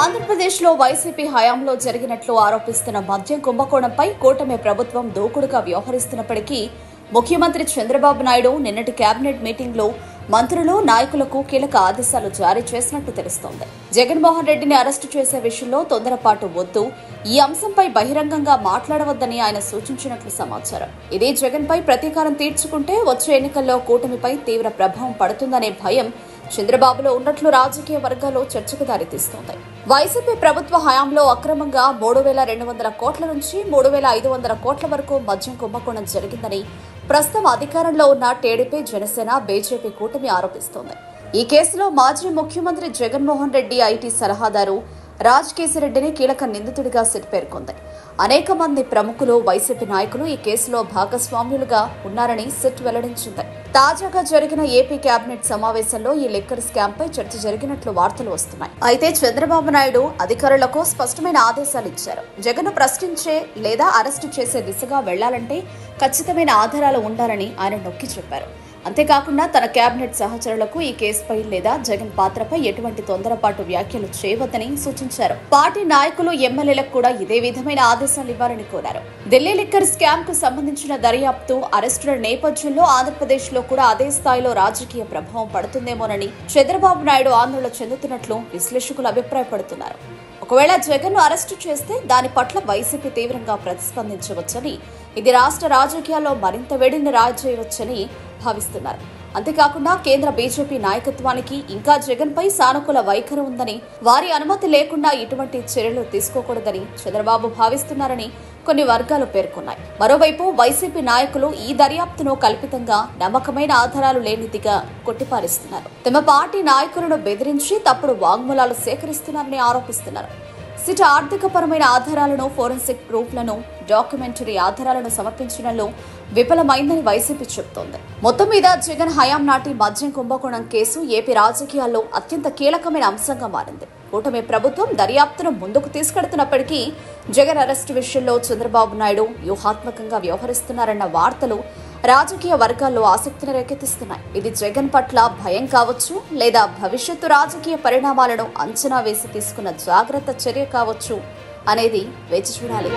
ఆంధ్రప్రదేశ్లో వైసీపీ హయాంలో జరిగినట్లు ఆరోపిస్తున్న మద్యం కుంభకోణంపై కూటమి ప్రభుత్వం దూకుడుగా వ్యవహరిస్తున్నప్పటికీ ముఖ్యమంత్రి చంద్రబాబు నాయుడు నిన్నటి కేబినెట్ మీటింగ్లో మంత్రులు నాయకులకు కీలక ఆదేశాలు జారీ చేసినట్టు తెలుస్తోంది. జగన్మోహన్ రెడ్డిని అరెస్టు చేసే విషయంలో తొందరపాటు వద్దు, ఈ అంశంపై బహిరంగంగా మాట్లాడవద్దని ఆయన సూచించినట్లు సమాచారం. ఇదే జగన్పై ప్రతీకారం తీర్చుకుంటే వచ్చే ఎన్నికల్లో కూటమిపై తీవ్ర ప్రభావం పడుతుందనే భయం చంద్రబాబులో ఉన్నట్లు రాజకీయ వర్గాల్లో చర్చకు దారితీస్తోంది. వైసీపీ ప్రభుత్వ హయాంలో అక్రమంగా 3,200 కోట్ల నుంచి 3,500 కోట్ల వరకు మద్యం కుంభకోణం జరిగిందని ప్రస్తుతం అధికారంలో ఉన్న టీడీపీ, జనసేన, బీజేపీ కూటమి ఆరోపిస్తోంది. ఈ కేసులో మాజీ ముఖ్యమంత్రి జగన్మోహన్ రెడ్డి ఐటీ సలహాదారు రాజ్కేశిరెడ్డిని కీలక నిందితుడిగా సిట్ పేర్కొంది. అనేక మంది ప్రముఖులు, వైసీపీ నాయకులు ఈ కేసులో భాగస్వామ్యులుగా ఉన్నారని సిట్ వెల్లడించింది. తాజాగా జరిగిన ఏపీ కేబినెట్ సమావేశంలో ఈ లిక్కర్ స్కామ్ పై చర్చ జరిగినట్లు వార్తలు వస్తున్నాయి. అయితే చంద్రబాబు నాయుడు అధికారులకు స్పష్టమైన ఆదేశాలు ఇచ్చారు. జగన్ ప్రశ్నించే లేదా అరెస్టు చేసే దిశగా వెళ్లాలంటే ఖచ్చితమైన ఆధారాలు ఉండాలని ఆయన నొక్కి చెప్పారు. అంతేకాకుండా తన కేబినెట్ సహచరులకు ఈ కేసుపై లేదా జగన్ పాత్రపై ఎటువంటి తొందరపాటు వ్యాఖ్యలు చేయవద్దని సూచించారు. పార్టీ నాయకులు, ఎమ్మెల్యేలకు కూడా ఇదే విధమైన ఆదేశాలు ఇవ్వాలని కోరారు. ఢిల్లీ లిక్కర్ స్కామ్ కు సంబంధించిన దర్యాప్తు, అరెస్టుల నేపథ్యంలో ఆంధ్రప్రదేశ్ లో కూడా అదే స్థాయిలో రాజకీయ ప్రభావం పడుతుందేమోనని చంద్రబాబు నాయుడు ఆందోళన చెందుతున్నట్లు విశ్లేషకులు అభిప్రాయపడుతున్నారు. ఒకవేళ జగన్ ను అరెస్టు చేస్తే దాని పట్ల వైసీపీ తీవ్రంగా ప్రతిస్పందించవచ్చని, ఇది రాష్ట్ర రాజకీయాల్లో మరింత వేడిని రాజేయవచ్చని భావిస్తున్నారు. అంతేకాకుండా కేంద్ర బీజేపీ నాయకత్వానికి ఇంకా జగన్ పై సానుకూల వైఖరి ఉందని, వారి అనుమతి లేకుండా ఇటువంటి చర్యలు తీసుకోకూడదని చంద్రబాబు భావిస్తున్నారని కొన్ని వర్గాలు పేర్కొన్నాయి. మరోవైపు వైసీపీ నాయకులు ఈ దర్యాప్తును కల్పితంగా, నమ్మకమైన ఆధారాలు లేనిదిగా కొట్టిపారేస్తున్నారు. తమ పార్టీ నాయకులను బెదిరించి తప్పుడు వాంగ్మూలాలు సేకరిస్తున్నారని ఆరోపిస్తున్నారు. సిట్ ఆర్థికపరమైన ఆధారాలను, ఫోరెన్సిక్ ప్రూఫ్లను, డాక్యుమెంటరీ ఆధారాలను సమర్పించడంలో విఫలమైందని వైసీపీ చెబుతోంది. మొత్తం మీద జగన్ హయాం నాటి మద్యం కుంభకోణం కేసు ఏపీ రాజకీయాల్లో అత్యంత కీలకమైన అంశంగా మారింది. కూటమి ప్రభుత్వం దర్యాప్తును ముందుకు తీసుకెడుతున్నప్పటికీ జగన్ అరెస్టు విషయంలో చంద్రబాబు నాయుడు వ్యూహాత్మకంగా వ్యవహరిస్తున్నారన్న వార్తలు రాజకీయ వర్గాల్లో ఆసక్తిని రేకెత్తిస్తున్నాయి. ఇది జగన్ పట్ల భయం కావచ్చు, లేదా భవిష్యత్తు రాజకీయ పరిణామాలను అంచనా వేసి తీసుకున్న జాగ్రత్త చర్య కావచ్చు అనేది వేచి చూడాలి.